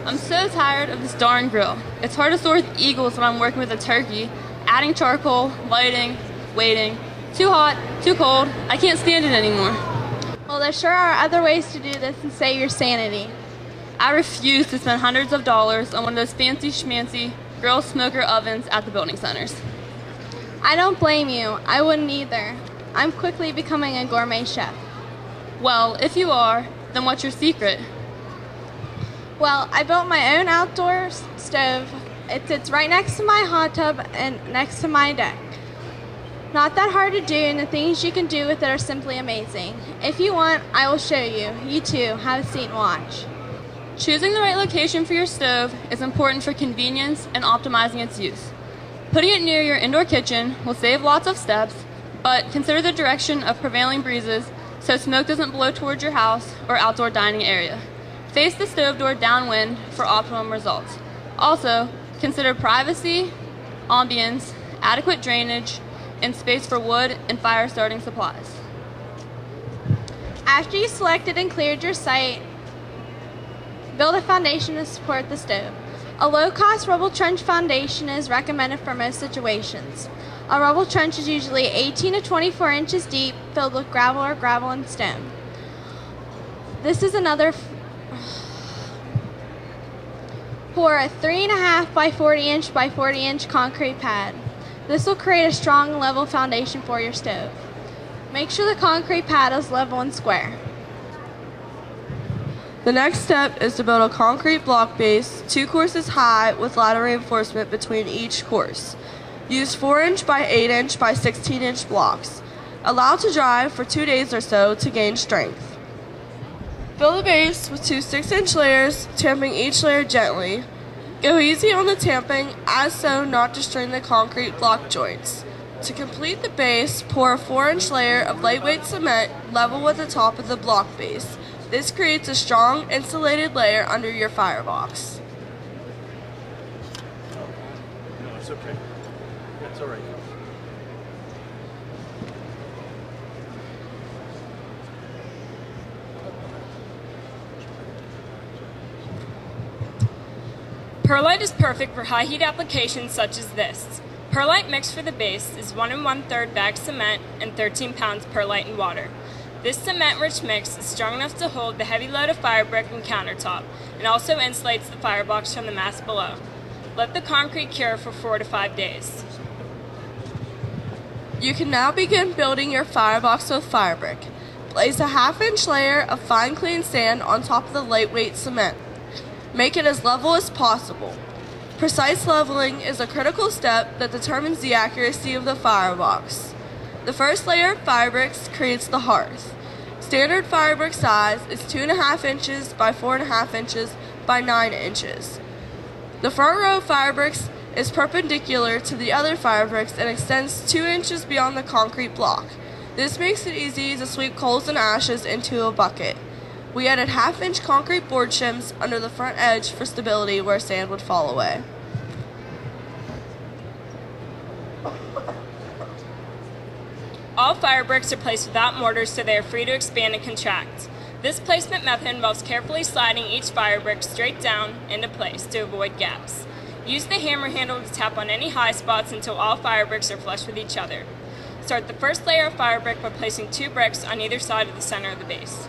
I'm so tired of this darn grill. It's hard to soar with eagles when I'm working with a turkey, adding charcoal, lighting, waiting. Too hot, too cold, I can't stand it anymore. Well, there sure are other ways to do this and save your sanity. I refuse to spend hundreds of dollars on one of those fancy schmancy grill smoker ovens at the building centers. I don't blame you. I wouldn't either. I'm quickly becoming a gourmet chef. Well, if you are, then what's your secret? Well, I built my own outdoor stove. It sits right next to my hot tub and next to my deck. Not that hard to do, and the things you can do with it are simply amazing. If you want, I will show you. You too, have a seat and watch. Choosing the right location for your stove is important for convenience and optimizing its use. Putting it near your indoor kitchen will save lots of steps, but consider the direction of prevailing breezes so smoke doesn't blow towards your house or outdoor dining area. Face the stove door downwind for optimum results. Also, consider privacy, ambience, adequate drainage, and space for wood and fire starting supplies. After you selected and cleared your site, build a foundation to support the stove. A low-cost rubble trench foundation is recommended for most situations. A rubble trench is usually 18 to 24 inches deep, filled with gravel or gravel and stone. This is another pour a 3.5 by 40 inch by 40 inch concrete pad. This will create a strong level foundation for your stove. Make sure the concrete pad is level and square. The next step is to build a concrete block base 2 courses high with ladder reinforcement between each course. Use 4-inch by 8-inch by 16-inch blocks. Allow to dry for 2 days or so to gain strength. Fill the base with 2 6-inch layers, tamping each layer gently. Go easy on the tamping, as so not to strain the concrete block joints. To complete the base, pour a 4-inch layer of lightweight cement level with the top of the block base. This creates a strong, insulated layer under your firebox. No, it's okay. It's all right. Perlite is perfect for high heat applications such as this. Perlite mix for the base is 1 1/3 bagged cement and 13 pounds perlite and water. This cement-rich mix is strong enough to hold the heavy load of fire brick and countertop and also insulates the firebox from the mass below. Let the concrete cure for 4 to 5 days. You can now begin building your firebox with fire brick. Place a 1/2-inch layer of fine clean sand on top of the lightweight cement. Make it as level as possible. Precise leveling is a critical step that determines the accuracy of the firebox. The first layer of fire bricks creates the hearth. Standard fire brick size is 2.5 inches by 4.5 inches by 9 inches. The front row of fire bricks is perpendicular to the other fire bricks and extends 2 inches beyond the concrete block. This makes it easy to sweep coals and ashes into a bucket. We added 1/2-inch concrete board shims under the front edge for stability where sand would fall away. All fire bricks are placed without mortars so they are free to expand and contract. This placement method involves carefully sliding each fire brick straight down into place to avoid gaps. Use the hammer handle to tap on any high spots until all fire bricks are flush with each other. Start the first layer of fire brick by placing 2 bricks on either side of the center of the base.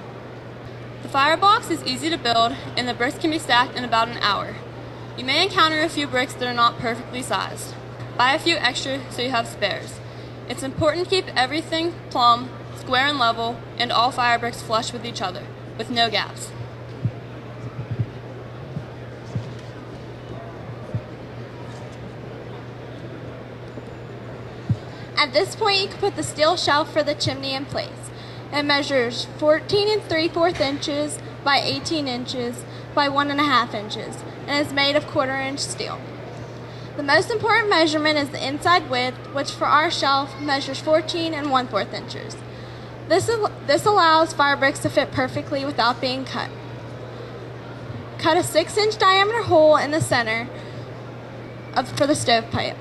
The firebox is easy to build and the bricks can be stacked in about an hour. You may encounter a few bricks that are not perfectly sized. Buy a few extra so you have spares. It's important to keep everything plumb, square and level, and all fire bricks flush with each other, with no gaps. At this point, you can put the steel shelf for the chimney in place. It measures 14 3/4 inches by 18 inches by 1.5 inches and is made of 1/4 inch steel. The most important measurement is the inside width, which for our shelf measures 14 1/4 inches. This allows fire bricks to fit perfectly without being cut. Cut a 6-inch diameter hole in the center for the stovepipe.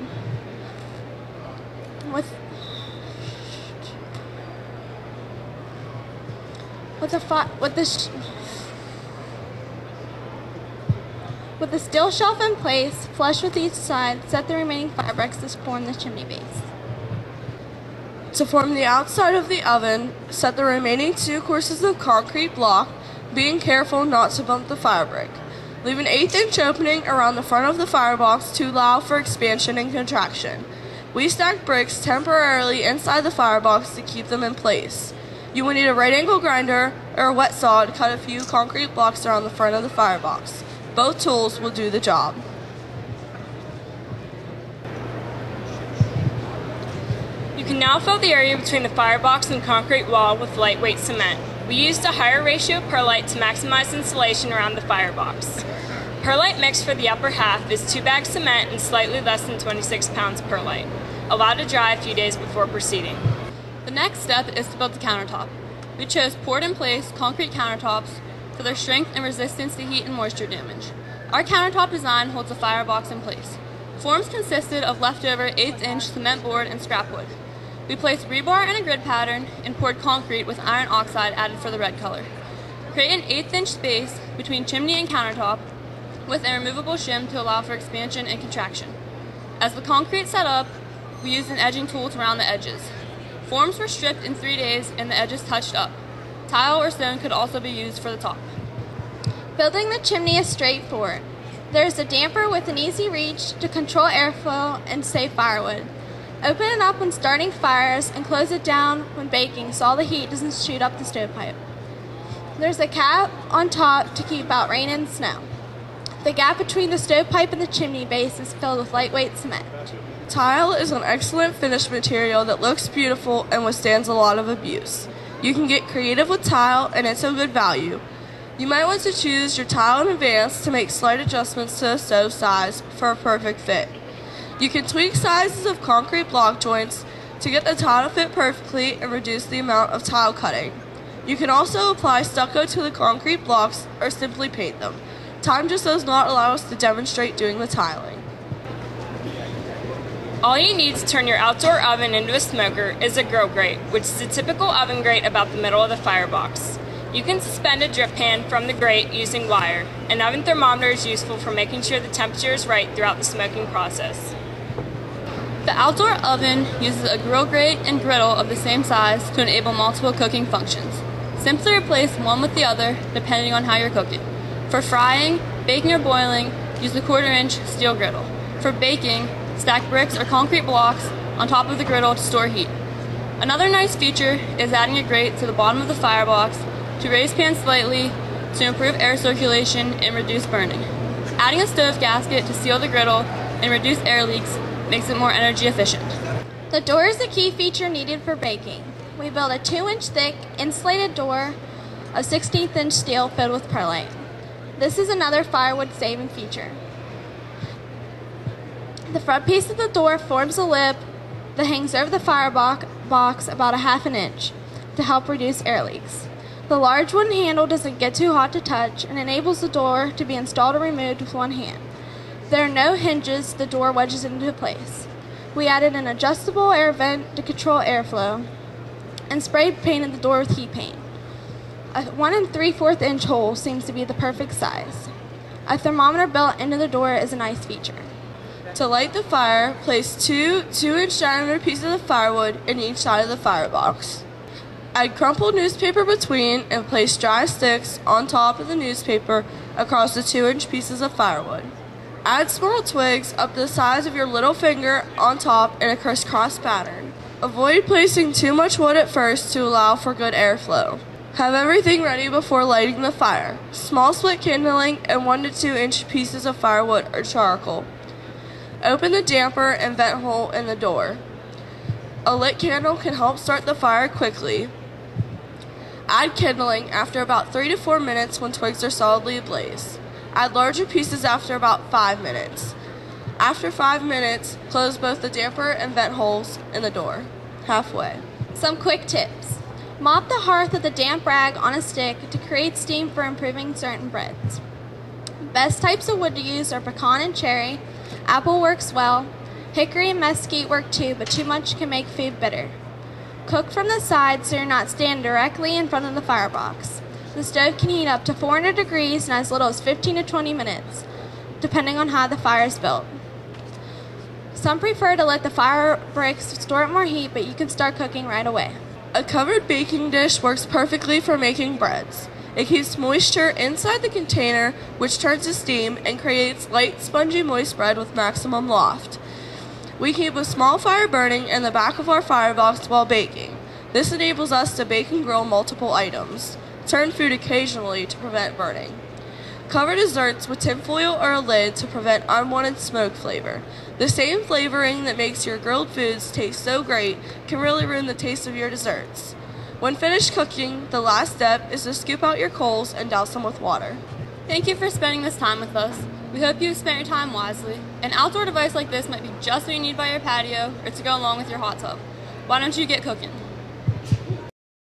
With the steel shelf in place, flush with each side, set the remaining fire bricks to form the chimney base. To form the outside of the oven, set the remaining 2 courses of concrete block, being careful not to bump the fire brick. Leave an 1/8 inch opening around the front of the firebox to allow for expansion and contraction. We stack bricks temporarily inside the firebox to keep them in place. You will need a right angle grinder or a wet saw to cut a few concrete blocks around the front of the firebox. Both tools will do the job. You can now fill the area between the firebox and concrete wall with lightweight cement. We used a higher ratio of perlite to maximize insulation around the firebox. Perlite mix for the upper half is 2 bags cement and slightly less than 26 pounds perlite. Allowed to dry a few days before proceeding. The next step is to build the countertop. We chose poured-in-place concrete countertops for their strength and resistance to heat and moisture damage. Our countertop design holds the firebox in place. Forms consisted of leftover 1/8 inch cement board and scrap wood. We placed rebar in a grid pattern and poured concrete with iron oxide added for the red color. Create an 1/8 inch space between chimney and countertop with a removable shim to allow for expansion and contraction. As the concrete set up, we used an edging tool to round the edges. Forms were stripped in 3 days and the edges touched up. Tile or stone could also be used for the top. Building the chimney is straightforward. There is a damper with an easy reach to control airflow and save firewood. Open it up when starting fires and close it down when baking so all the heat doesn't shoot up the stovepipe. There's a cap on top to keep out rain and snow. The gap between the stovepipe and the chimney base is filled with lightweight cement. Tile is an excellent finished material that looks beautiful and withstands a lot of abuse. You can get creative with tile and it's a good value. You might want to choose your tile in advance to make slight adjustments to the stove size for a perfect fit. You can tweak sizes of concrete block joints to get the tile to fit perfectly and reduce the amount of tile cutting. You can also apply stucco to the concrete blocks or simply paint them. Time just does not allow us to demonstrate doing the tiling. All you need to turn your outdoor oven into a smoker is a grill grate, which is a typical oven grate about the middle of the firebox. You can suspend a drip pan from the grate using wire. An oven thermometer is useful for making sure the temperature is right throughout the smoking process. The outdoor oven uses a grill grate and griddle of the same size to enable multiple cooking functions. Simply replace one with the other depending on how you're cooking. For frying, baking, or boiling, use the 1/4 inch steel griddle. For baking, stack bricks or concrete blocks on top of the griddle to store heat. Another nice feature is adding a grate to the bottom of the firebox to raise pans slightly to improve air circulation and reduce burning. Adding a stove gasket to seal the griddle and reduce air leaks makes it more energy efficient. The door is a key feature needed for baking. We built a 2 inch thick insulated door of 1/16 inch steel filled with perlite. This is another firewood saving feature. The front piece of the door forms a lip that hangs over the firebox about 1/2 inch to help reduce air leaks. The large wooden handle doesn't get too hot to touch and enables the door to be installed or removed with one hand. There are no hinges, the door wedges into place. We added an adjustable air vent to control airflow and spray painted the door with heat paint. A 1 3/4 inch hole seems to be the perfect size. A thermometer built into the door is a nice feature. To light the fire, place 2 2-inch diameter pieces of firewood in each side of the firebox. Add crumpled newspaper between and place dry sticks on top of the newspaper across the 2-inch pieces of firewood. Add small twigs up to the size of your little finger on top in a crisscross pattern. Avoid placing too much wood at first to allow for good airflow. Have everything ready before lighting the fire. Small split kindling and 1 to 2 inch pieces of firewood or charcoal. Open the damper and vent hole in the door. A lit candle can help start the fire quickly. Add kindling after about 3 to 4 minutes when twigs are solidly ablaze. Add larger pieces after about 5 minutes. After 5 minutes, close both the damper and vent holes in the door, halfway. Some quick tips. Mop the hearth with a damp rag on a stick to create steam for improving certain breads. Best types of wood to use are pecan and cherry. Apple works well. Hickory and mesquite work too, but too much can make food bitter. Cook from the side so you're not standing directly in front of the firebox. The stove can heat up to 400 degrees in as little as 15 to 20 minutes. depending on how the fire is built. Some prefer to let the fire bricks store up more heat, but you can start cooking right away. A covered baking dish works perfectly for making breads. It keeps moisture inside the container, which turns to steam and creates light, spongy, moist bread with maximum loft. We keep a small fire burning in the back of our firebox while baking. This enables us to bake and grill multiple items. Turn food occasionally to prevent burning. Cover desserts with tinfoil or a lid to prevent unwanted smoke flavor. The same flavoring that makes your grilled foods taste so great can really ruin the taste of your desserts. When finished cooking, the last step is to scoop out your coals and douse them with water. Thank you for spending this time with us. We hope you've spent your time wisely. An outdoor device like this might be just what you need by your patio or to go along with your hot tub. Why don't you get cooking?